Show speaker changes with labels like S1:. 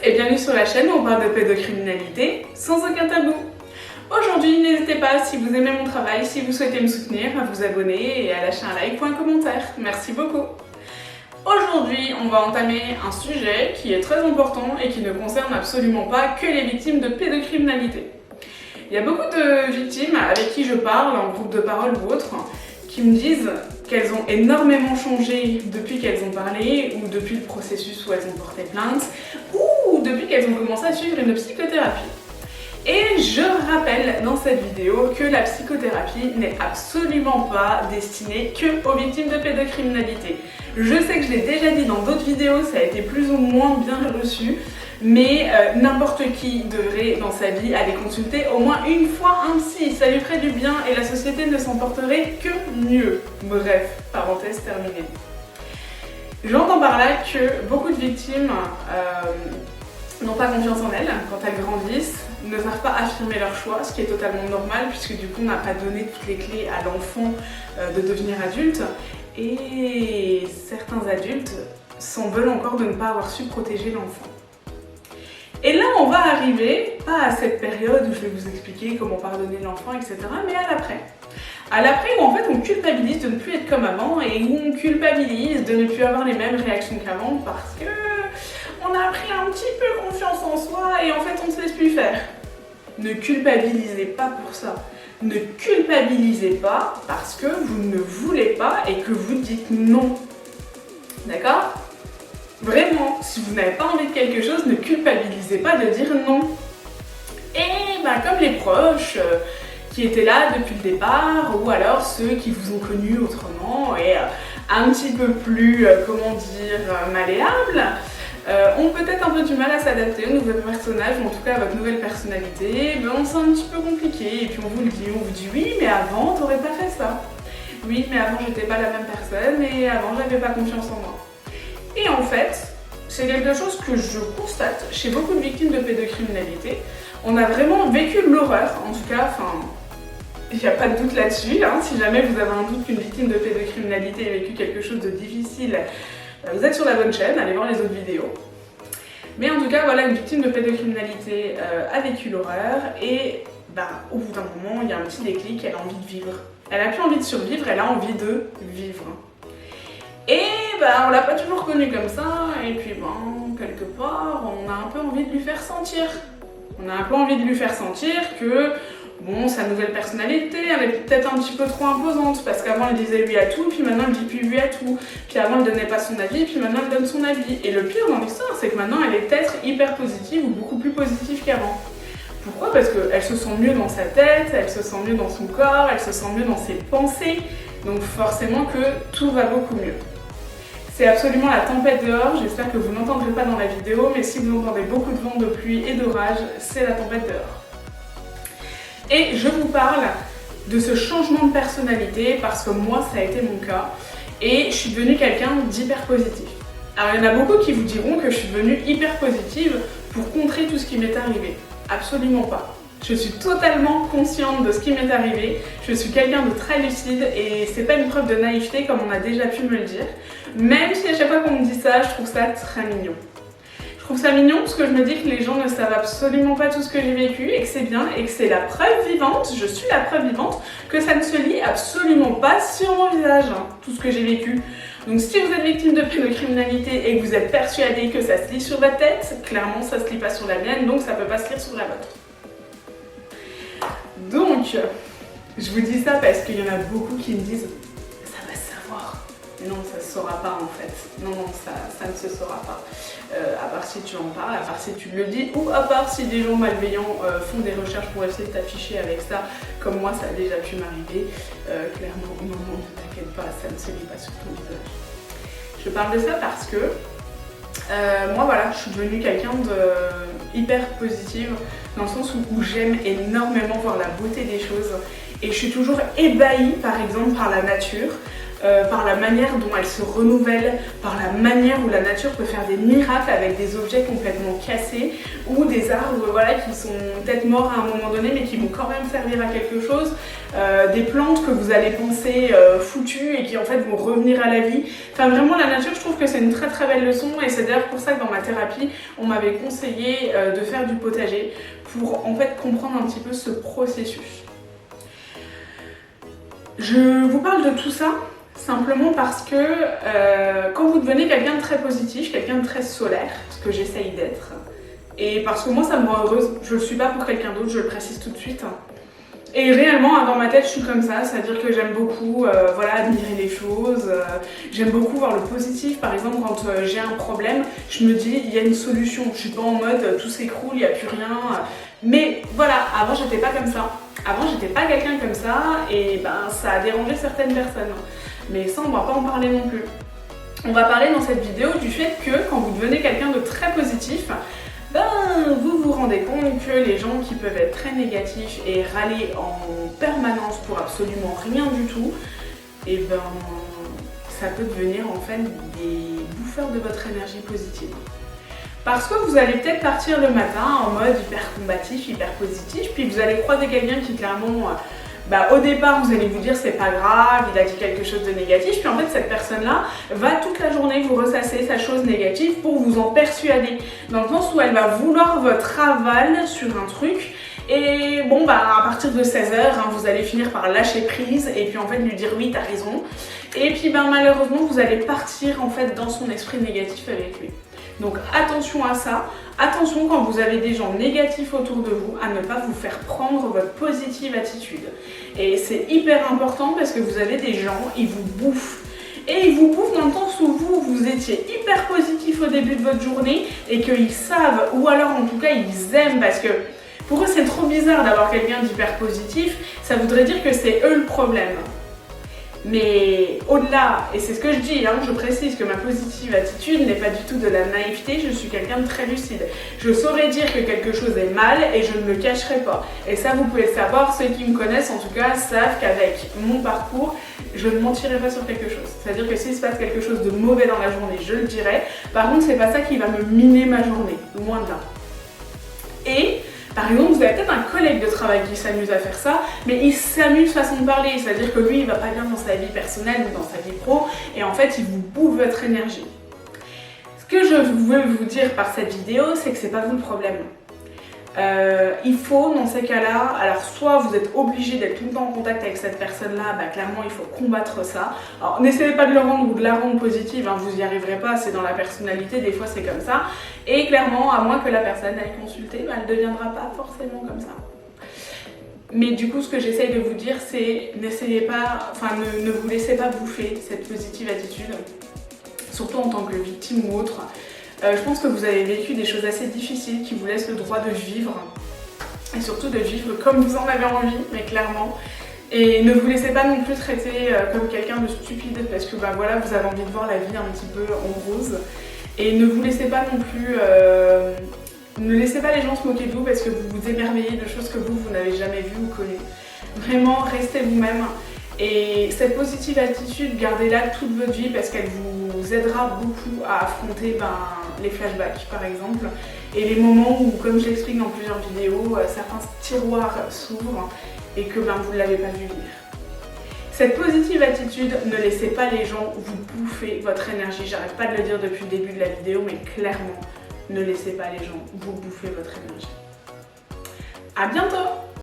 S1: et bienvenue sur la chaîne où on parle de pédocriminalité sans aucun tabou. Aujourd'hui, n'hésitez pas, si vous aimez mon travail, si vous souhaitez me soutenir, à vous abonner et à lâcher un like ou un commentaire. Merci beaucoup. Aujourd'hui, on va entamer un sujet qui est très important et qui ne concerne absolument pas que les victimes de pédocriminalité. Il y a beaucoup de victimes avec qui je parle, en groupe de parole ou autre, qui me disent qu'elles ont énormément changé depuis qu'elles ont parlé, ou depuis le processus où elles ont porté plainte, ou depuis qu'elles ont commencé à suivre une psychothérapie. Et je rappelle dans cette vidéo que la psychothérapie n'est absolument pas destinée que aux victimes de pédocriminalité. Je sais que je l'ai déjà dit dans d'autres vidéos, ça a été plus ou moins bien reçu, mais n'importe qui devrait dans sa vie aller consulter au moins une fois un psy, ça lui ferait du bien et la société ne s'en porterait que mieux. Bref, parenthèse terminée. J'entends par là que beaucoup de victimes n'ont pas confiance en elles quand elles grandissent, ne savent pas affirmer leur choix, ce qui est totalement normal puisque du coup on n'a pas donné toutes les clés à l'enfant de devenir adulte, et certains adultes s'en veulent encore de ne pas avoir su protéger l'enfant. Et là on va arriver, pas à cette période où je vais vous expliquer comment pardonner l'enfant, etc., mais à l'après. À l'après où en fait on culpabilise de ne plus être comme avant et où on culpabilise de ne plus avoir les mêmes réactions qu'avant parce que on a pris un petit peu confiance en soi et en fait on ne se laisse plus faire. Ne culpabilisez pas pour ça. Ne culpabilisez pas parce que vous ne voulez pas et que vous dites non. D'accord ? Vraiment, si vous n'avez pas envie de quelque chose, ne culpabilisez pas de dire non. Et comme les proches qui étaient là depuis le départ, ou alors ceux qui vous ont connu autrement et un petit peu plus, malléables, ont peut-être un peu du mal à s'adapter au nouveau personnage, ou en tout cas à votre nouvelle personnalité. C'est un petit peu compliqué, et puis on vous dit oui, mais avant t'aurais pas fait ça. Oui, mais avant j'étais pas la même personne, et avant j'avais pas confiance en moi. Et en fait, c'est quelque chose que je constate chez beaucoup de victimes de pédocriminalité. On a vraiment vécu l'horreur, en tout cas, il n'y a pas de doute là-dessus. Si jamais vous avez un doute qu'une victime de pédocriminalité ait vécu quelque chose de difficile, vous êtes sur la bonne chaîne, allez voir les autres vidéos. Mais en tout cas, voilà, une victime de pédocriminalité a vécu l'horreur et au bout d'un moment, il y a un petit déclic, elle a envie de vivre. Elle n'a plus envie de survivre, elle a envie de vivre. Et on l'a pas toujours connue comme ça, et puis quelque part, on a un peu envie de lui faire sentir. On a un peu envie de lui faire sentir que sa nouvelle personnalité, elle est peut-être un petit peu trop imposante, parce qu'avant elle disait oui à tout, puis maintenant elle dit plus oui à tout. Puis avant elle donnait pas son avis, puis maintenant elle donne son avis. Et le pire dans l'histoire, c'est que maintenant elle est peut-être hyper positive ou beaucoup plus positive qu'avant. Pourquoi ? Parce qu'elle se sent mieux dans sa tête, elle se sent mieux dans son corps, elle se sent mieux dans ses pensées, donc forcément que tout va beaucoup mieux. C'est absolument la tempête dehors, j'espère que vous n'entendrez pas dans la vidéo, mais si vous entendez beaucoup de vent, de pluie et d'orage, c'est la tempête dehors. Et je vous parle de ce changement de personnalité parce que moi ça a été mon cas et je suis devenue quelqu'un d'hyper positif. Alors il y en a beaucoup qui vous diront que je suis devenue hyper positive pour contrer tout ce qui m'est arrivé. Absolument pas. Je suis totalement consciente de ce qui m'est arrivé, je suis quelqu'un de très lucide et c'est pas une preuve de naïveté comme on a déjà pu me le dire, même si à chaque fois qu'on me dit ça, je trouve ça très mignon. Je trouve ça mignon parce que je me dis que les gens ne savent absolument pas tout ce que j'ai vécu et que c'est bien et que c'est la preuve vivante, je suis la preuve vivante, que ça ne se lit absolument pas sur mon visage, tout ce que j'ai vécu. Donc si vous êtes victime de pédocriminalité et que vous êtes persuadé que ça se lit sur votre tête, clairement ça se lit pas sur la mienne, donc ça peut pas se lire sur la vôtre. Donc, je vous dis ça parce qu'il y en a beaucoup qui me disent « ça va se savoir ». Non, ça ne se saura pas en fait. Non, ça ne se saura pas. À part si tu en parles, à part si tu le dis, ou à part si des gens malveillants font des recherches pour essayer de t'afficher avec ça, comme moi ça a déjà pu m'arriver. Clairement, non, ne t'inquiète pas, ça ne se lit pas sur ton visage. Je parle de ça parce que moi voilà, je suis devenue quelqu'un de hyper positive dans le sens où j'aime énormément voir la beauté des choses et je suis toujours ébahie par exemple par la nature. par la manière dont elle se renouvelle, par la manière où la nature peut faire des miracles avec des objets complètement cassés ou des arbres voilà, qui sont peut-être morts à un moment donné mais qui vont quand même servir à quelque chose, des plantes que vous allez penser foutues et qui en fait vont revenir à la vie. Enfin vraiment la nature, je trouve que c'est une très très belle leçon et c'est d'ailleurs pour ça que dans ma thérapie on m'avait conseillé de faire du potager pour en fait comprendre un petit peu ce processus. Je vous parle de tout ça simplement parce que quand vous devenez quelqu'un de très positif, quelqu'un de très solaire, ce que j'essaye d'être, et parce que moi ça me rend heureuse, je le suis pas pour quelqu'un d'autre, je le précise tout de suite. Et réellement, dans ma tête, je suis comme ça, c'est-à-dire que j'aime beaucoup voilà, admirer les choses, j'aime beaucoup voir le positif. Par exemple, quand j'ai un problème, je me dis, il y a une solution, je suis pas en mode tout s'écroule, il n'y a plus rien. Mais voilà, avant, j'étais pas comme ça. Avant, j'étais pas quelqu'un comme ça, et ben, ça a dérangé certaines personnes. Mais ça, on va pas en parler non plus. On va parler dans cette vidéo du fait que quand vous devenez quelqu'un de très positif, ben, vous vous rendez compte que les gens qui peuvent être très négatifs et râler en permanence pour absolument rien du tout, et ben ça peut devenir en fait des bouffeurs de votre énergie positive. Parce que vous allez peut-être partir le matin en mode hyper combatif, hyper positif, puis vous allez croiser quelqu'un qui clairement au départ, vous allez vous dire c'est pas grave, il a dit quelque chose de négatif, puis en fait cette personne-là va toute la journée vous ressasser sa chose négative pour vous en persuader. Dans le sens où elle va vouloir votre aval sur un truc, et bon à partir de 16h, vous allez finir par lâcher prise, et puis en fait lui dire oui t'as raison, et puis malheureusement vous allez partir en fait dans son esprit négatif avec lui. Donc attention à ça, attention quand vous avez des gens négatifs autour de vous à ne pas vous faire prendre votre positive attitude. Et c'est hyper important parce que vous avez des gens, ils vous bouffent. Et ils vous bouffent dans le sens où vous étiez hyper positif au début de votre journée et qu'ils savent, ou alors en tout cas ils aiment parce que pour eux c'est trop bizarre d'avoir quelqu'un d'hyper positif, ça voudrait dire que c'est eux le problème. Mais au-delà, et c'est ce que je dis, je précise que ma positive attitude n'est pas du tout de la naïveté, je suis quelqu'un de très lucide. Je saurais dire que quelque chose est mal et je ne le cacherai pas. Et ça vous pouvez le savoir, ceux qui me connaissent en tout cas savent qu'avec mon parcours, je ne mentirai pas sur quelque chose. C'est-à-dire que s'il se passe quelque chose de mauvais dans la journée, je le dirai. Par contre, c'est pas ça qui va me miner ma journée, loin de là. Et par exemple, vous avez peut-être un collègue de travail qui s'amuse à faire ça, mais il s'amuse façon de parler, c'est-à-dire que lui, il va pas bien dans sa vie personnelle ou dans sa vie pro, et en fait, il vous bouffe votre énergie. Ce que je veux vous dire par cette vidéo, c'est que c'est pas vous le problème. Il faut, dans ces cas-là, alors soit vous êtes obligé d'être tout le temps en contact avec cette personne-là, clairement il faut combattre ça. Alors n'essayez pas de le rendre ou de la rendre positive, vous n'y arriverez pas, c'est dans la personnalité, des fois c'est comme ça. Et clairement, à moins que la personne aille consulter, elle ne deviendra pas forcément comme ça. Mais du coup, ce que j'essaye de vous dire, c'est n'essayez pas, ne vous laissez pas bouffer cette positive attitude, surtout en tant que victime ou autre. Je pense que vous avez vécu des choses assez difficiles qui vous laissent le droit de vivre et surtout de vivre comme vous en avez envie, mais clairement. Et ne vous laissez pas non plus traiter comme quelqu'un de stupide parce que voilà, vous avez envie de voir la vie un petit peu en rose. Et ne vous laissez pas non plus, ne laissez pas les gens se moquer de vous parce que vous vous émerveillez de choses que vous n'avez jamais vues ou connues. Vraiment, restez vous-même. Et cette positive attitude, gardez-la toute votre vie parce qu'elle vous aidera beaucoup à affronter les flashbacks par exemple et les moments où, comme je l'explique dans plusieurs vidéos, certains tiroirs s'ouvrent et que vous ne l'avez pas vu venir. Cette positive attitude, ne laissez pas les gens vous bouffer votre énergie. J'arrête pas de le dire depuis le début de la vidéo, mais clairement, ne laissez pas les gens vous bouffer votre énergie. À bientôt!